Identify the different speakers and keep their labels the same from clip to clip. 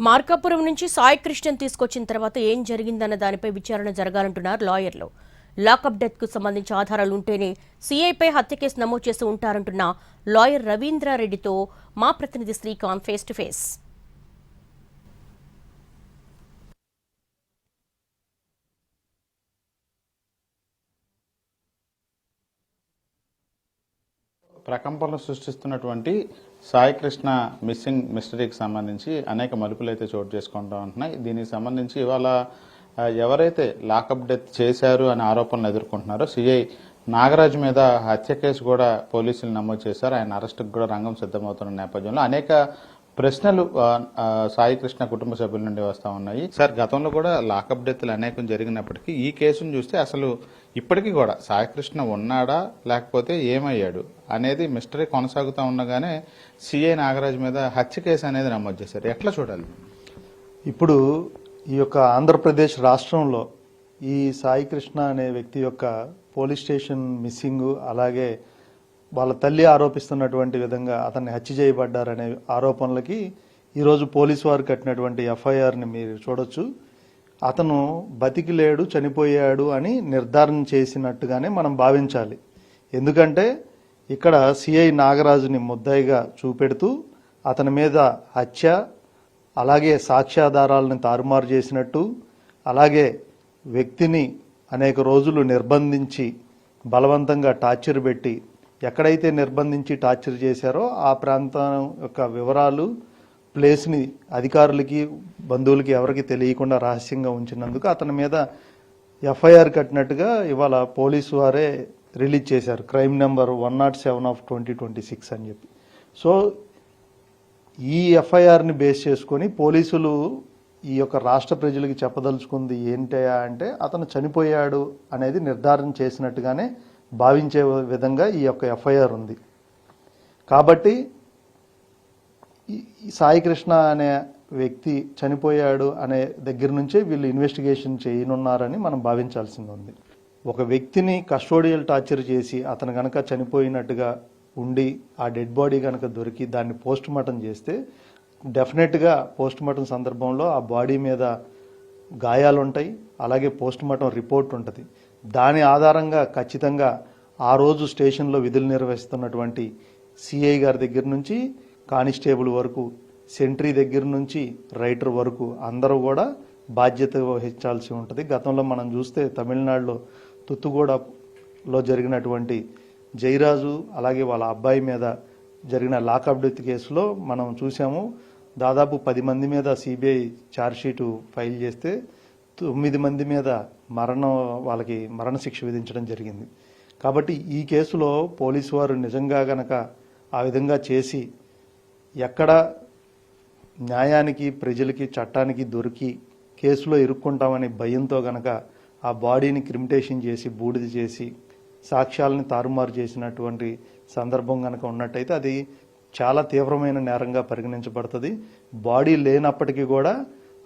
Speaker 1: మార్కాపురం నుంచి సాయి కృష్ణన్ తీసుకొచ్చిన తర్వాత ఏం జరిగిందన్న దానిపై విచారణ జరగాలంటున్నారు లాయర్లు. లాకప్ డెత్ కు సంబంధించి ఆధారాలు ఉంటేనే సీఐపై హత్య కేసు నమోదు చేసి ఉంటారంటున్న లాయర్ రవీంద్రారెడ్డితో మా ప్రతినిధి శ్రీకాంత్ ఫేస్ టు ఫేస్.
Speaker 2: ప్రకంపనలు సృష్టిస్తున్నటువంటి సాయి కృష్ణ మిస్సింగ్ మిస్టరీకి సంబంధించి అనేక మలుపులు అయితే చోటు చేసుకుంటూ ఉంటున్నాయి. దీనికి సంబంధించి ఇవాళ ఎవరైతే లాకప్ డెత్ చేశారు అనే ఆరోపణలు ఎదుర్కొంటున్నారో సిఐ నాగరాజు మీద హత్య కేసు కూడా పోలీసులు నమోదు చేశారు. ఆయన అరెస్టుకు కూడా రంగం సిద్ధమవుతున్న నేపథ్యంలో అనేక ప్రశ్నలు సాయి కృష్ణ కుటుంబ సభ్యుల నుండి వస్తూ ఉన్నాయి. సార్, గతంలో కూడా లాకప్ డెత్లు అనేకం జరిగినప్పటికీ ఈ కేసును చూస్తే అసలు ఇప్పటికీ కూడా సాయి కృష్ణ ఉన్నాడా లేకపోతే ఏమయ్యాడు అనేది మిస్టరీ కొనసాగుతూ ఉండగానే సిఐ నాగరాజు మీద హత్య కేసు అనేది నమోదు చేశారు. ఎట్లా చూడాలి?
Speaker 3: ఇప్పుడు ఈ యొక్క ఆంధ్రప్రదేశ్ రాష్ట్రంలో ఈ సాయి కృష్ణ అనే వ్యక్తి యొక్క పోలీస్ స్టేషన్ మిస్సింగ్, అలాగే వాళ్ళ తల్లి ఆరోపిస్తున్నటువంటి విధంగా అతన్ని హత్య చేయబడ్డారనే ఆరోపణలకి ఈరోజు పోలీసు వారు కట్టినటువంటి ఎఫ్ఐఆర్ని మీరు చూడొచ్చు. అతను బతికి లేడు, చనిపోయాడు అని నిర్ధారణ చేసినట్టుగానే మనం భావించాలి. ఎందుకంటే ఇక్కడ సిఐ నాగరాజుని ముద్దాయిగా చూపెడుతూ అతని మీద హత్య, అలాగే సాక్ష్యాధారాలను తారుమారు చేసినట్టు, అలాగే వ్యక్తిని అనేక రోజులు నిర్బంధించి బలవంతంగా టార్చర్ పెట్టి ఎక్కడైతే నిర్బంధించి టార్చర్ చేశారో ఆ ప్రాంతం యొక్క వివరాలు, ప్లేస్ని అధికారులకి, బంధువులకి ఎవరికి తెలియకుండా రహస్యంగా ఉంచినందుకు అతని మీద ఎఫ్ఐఆర్ కట్టినట్టుగా ఇవాళ పోలీసు వారే రిలీజ్ చేశారు. క్రైమ్ నెంబర్ 107/2026 అని చెప్పి. సో ఈ ఎఫ్ఐఆర్ని బేస్ చేసుకొని పోలీసులు ఈ యొక్క రాష్ట్ర ప్రజలకి చెప్పదలుచుకుంది ఏంటయా అంటే అతను చనిపోయాడు అనేది నిర్ధారణ చేసినట్టుగానే భావించే విధంగా ఈ యొక్క ఎఫ్ఐఆర్ ఉంది. కాబట్టి సాయి కృష్ణ అనే వ్యక్తి చనిపోయాడు అనే దగ్గర నుంచే వీళ్ళు ఇన్వెస్టిగేషన్ చేయనున్నారని మనం భావించాల్సింది ఉంది. ఒక వ్యక్తిని కస్టోడియల్ టార్చర్ చేసి అతను గనక చనిపోయినట్టుగా ఉండి ఆ డెడ్ బాడీ కనుక దొరికి దాన్ని పోస్ట్ మార్టం చేస్తే డెఫినెట్గా పోస్ట్ మార్టం సందర్భంలో ఆ బాడీ మీద గాయాలు ఉంటాయి, అలాగే పోస్ట్ మార్టం రిపోర్ట్ ఉంటుంది. దాని ఆధారంగా ఖచ్చితంగా ఆ రోజు స్టేషన్లో విధులు నిర్వహిస్తున్నటువంటి సిఐ గారి దగ్గర నుంచి కానిస్టేబుల్ వరకు, సెంట్రీ దగ్గర నుంచి రైటర్ వరకు అందరూ కూడా బాధ్యత వహించాల్సి ఉంటుంది. గతంలో మనం చూస్తే తమిళనాడులో తుత్తుగూడలో జరిగినటువంటి జయరాజు అలాగే వాళ్ళ అబ్బాయి మీద జరిగిన లాకప్ డెత్ కేసులో మనం చూసాము. దాదాపు 10 మంది మీద సిబిఐ ఛార్జ్షీటు ఫైల్ చేస్తే 9 మంది మీద వాళ్ళకి మరణశిక్ష విధించడం జరిగింది. కాబట్టి ఈ కేసులో పోలీసు వారు నిజంగా గనక ఆ విధంగా చేసి ఎక్కడ న్యాయానికి, ప్రజలకి, చట్టానికి దొరికి కేసులో ఇరుక్కుంటామనే భయంతో గనక ఆ బాడీని క్రిమిటేషన్ చేసి బూడిద చేసి సాక్ష్యాలని తారుమారు చేసినటువంటి సందర్భం గనక ఉన్నట్టయితే అది చాలా తీవ్రమైన నేరంగా పరిగణించబడుతుంది. బాడీ లేనప్పటికీ కూడా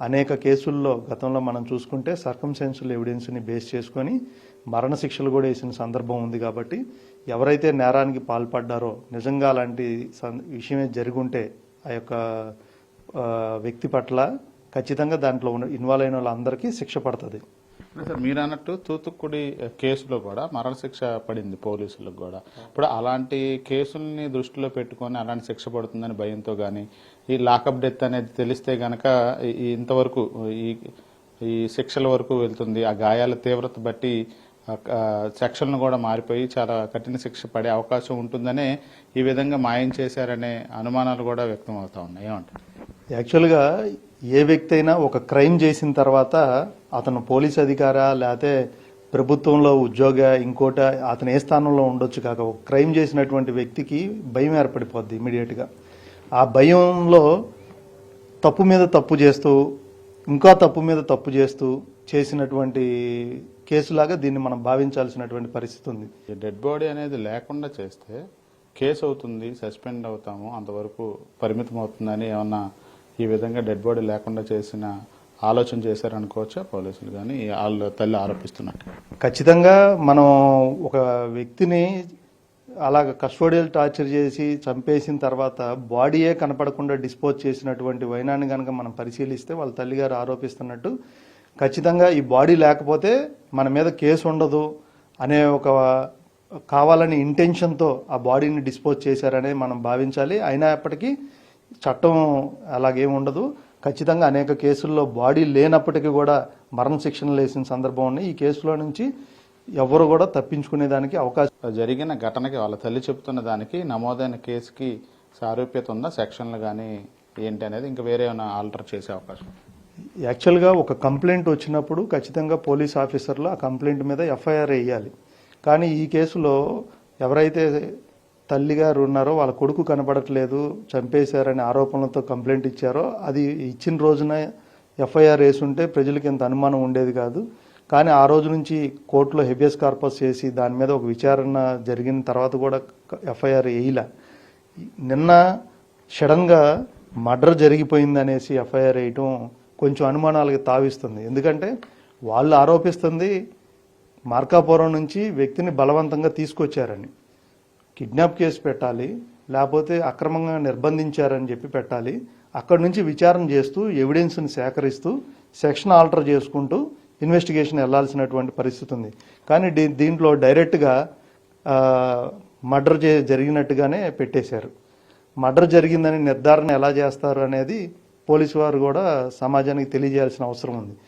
Speaker 3: అనేక కేసుల్లో గతంలో మనం చూసుకుంటే సర్కంస్టెన్షియల్ ఎవిడెన్స్ని బేస్ చేసుకొని మరణశిక్షలు కూడా వేసిన సందర్భం ఉంది. కాబట్టి ఎవరైతే నేరానికి పాల్పడ్డారో నిజంగా అలాంటి విషయమే జరుగుంటే ఆ యొక్క వ్యక్తి పట్ల ఖచ్చితంగా దాంట్లో ఇన్వాల్వ్ అయిన వాళ్ళందరికీ శిక్ష పడుతుంది.
Speaker 2: సార్, మీరు అన్నట్టు తూతుక్కుడి కేసులో కూడా మరణశిక్ష పడింది పోలీసులకు కూడా. ఇప్పుడు అలాంటి కేసుల్ని దృష్టిలో పెట్టుకొని అలాంటి శిక్ష పడుతుందని భయంతో కానీ ఈ లాకప్ డెత్ అనేది తెలిస్తే గనక ఇంతవరకు ఈ శిక్షల వరకు వెళ్తుంది. ఆ గాయాల తీవ్రత బట్టి సెక్షన్లు కూడా మారిపోయి చాలా కఠిన శిక్ష పడే అవకాశం ఉంటుందనే ఈ విధంగా మాయం చేశారనే అనుమానాలు కూడా వ్యక్తం అవుతా ఉన్నాయి. ఏమంటారు?
Speaker 3: యాక్చువల్గా ఏ వ్యక్తి అయినా ఒక క్రైమ్ చేసిన తర్వాత అతను పోలీస్ అధికారా లేకపోతే ప్రభుత్వంలో ఉద్యోగ ఇంకోట అతను ఏ స్థానంలో ఉండొచ్చు కాక ఒక క్రైమ్ చేసినటువంటి వ్యక్తికి భయం ఏర్పడిపోద్ది ఇమీడియట్గా. ఆ భయంలో తప్పు మీద తప్పు చేస్తూ ఇంకా తప్పు మీద తప్పు చేస్తూ చేసినటువంటి కేసులాగా దీన్ని మనం భావించాల్సినటువంటి పరిస్థితి ఉంది.
Speaker 2: డెడ్ బాడీ అనేది లేకుండా చేస్తే కేసు అవుతుంది, సస్పెండ్ అవుతాము, అంతవరకు పరిమితం అవుతుందని ఏమన్నా ఈ విధంగా డెడ్ బాడీ లేకుండా చేసిన ఆలోచన చేశారనుకోవచ్చా పోలీసులు కానీ వాళ్ళ తల్లి ఆరోపిస్తున్నట్టు?
Speaker 3: ఖచ్చితంగా మనం ఒక వ్యక్తిని అలాగ కస్టోడియల్ టార్చర్ చేసి చంపేసిన తర్వాత బాడీయే కనపడకుండా డిస్పోజ్ చేసినటువంటి వైనాన్ని కనుక మనం పరిశీలిస్తే వాళ్ళ తల్లిగారు ఆరోపిస్తున్నట్టు ఖచ్చితంగా ఈ బాడీ లేకపోతే మన మీద కేసు ఉండదు అనే ఒక కావాలని ఇంటెన్షన్తో ఆ బాడీని డిస్పోజ్ చేశారనే మనం భావించాలి. అయినప్పటికీ చట్టం అలాగేం ఉండదు. ఖచ్చితంగా అనేక కేసుల్లో బాడీ లేనప్పటికీ కూడా మరణశిక్షణ వేసిన సందర్భం ఉన్నాయి. ఈ కేసులో నుంచి ఎవరు కూడా తప్పించుకునేదానికి అవకాశం
Speaker 2: జరిగిన ఘటనకి వాళ్ళ తల్లి చెప్తున్న దానికి నమోదైన కేసుకి సారూప్యత ఉందా? సెక్షన్లు కానీ ఏంటి అనేది ఇంకా వేరే ఏమైనా ఆల్టర్ చేసే అవకాశం?
Speaker 3: యాక్చువల్గా ఒక కంప్లైంట్ వచ్చినప్పుడు ఖచ్చితంగా పోలీస్ ఆఫీసర్లు ఆ కంప్లైంట్ మీద ఎఫ్ఐఆర్ వేయాలి. కానీ ఈ కేసులో ఎవరైతే తల్లిగారు ఉన్నారో వాళ్ళ కొడుకు కనపడట్లేదు, చంపేశారనే ఆరోపణలతో కంప్లైంట్ ఇచ్చారో అది ఇచ్చిన రోజున ఎఫ్ఐఆర్ వేసుంటే ప్రజలకు ఇంత అనుమానం ఉండేది కాదు. కానీ ఆ రోజు నుంచి కోర్టులో హెబియస్ కార్పస్ చేసి దాని మీద ఒక విచారణ జరిగిన తర్వాత కూడా ఎఫ్ఐఆర్ వేయలే. నిన్న సడన్గా మర్డర్ జరిగిపోయింది అనేసి ఎఫ్ఐఆర్ వేయటం కొంచెం అనుమానాలకు తావిస్తుంది. ఎందుకంటే వాళ్ళు ఆరోపిస్తుంది మార్కాపురం నుంచి వ్యక్తిని బలవంతంగా తీసుకొచ్చారని. కిడ్నాప్ కేసు పెట్టాలి, లేకపోతే అక్రమంగా నిర్బంధించారని చెప్పి పెట్టాలి. అక్కడి నుంచి విచారణ చేస్తూ ఎవిడెన్స్ని సేకరిస్తూ సెక్షన్ ఆల్టర్ చేసుకుంటూ ఇన్వెస్టిగేషన్ వెళ్లాల్సినటువంటి పరిస్థితి ఉంది. కానీ దీంట్లో డైరెక్ట్గా మర్డర్ జరిగినట్టుగానే పెట్టేశారు. మర్డర్ జరిగిందని నిర్ధారణ ఎలా చేస్తారు అనేది పోలీసు వారు కూడా సమాజానికి తెలియజేయాల్సిన అవసరం ఉంది.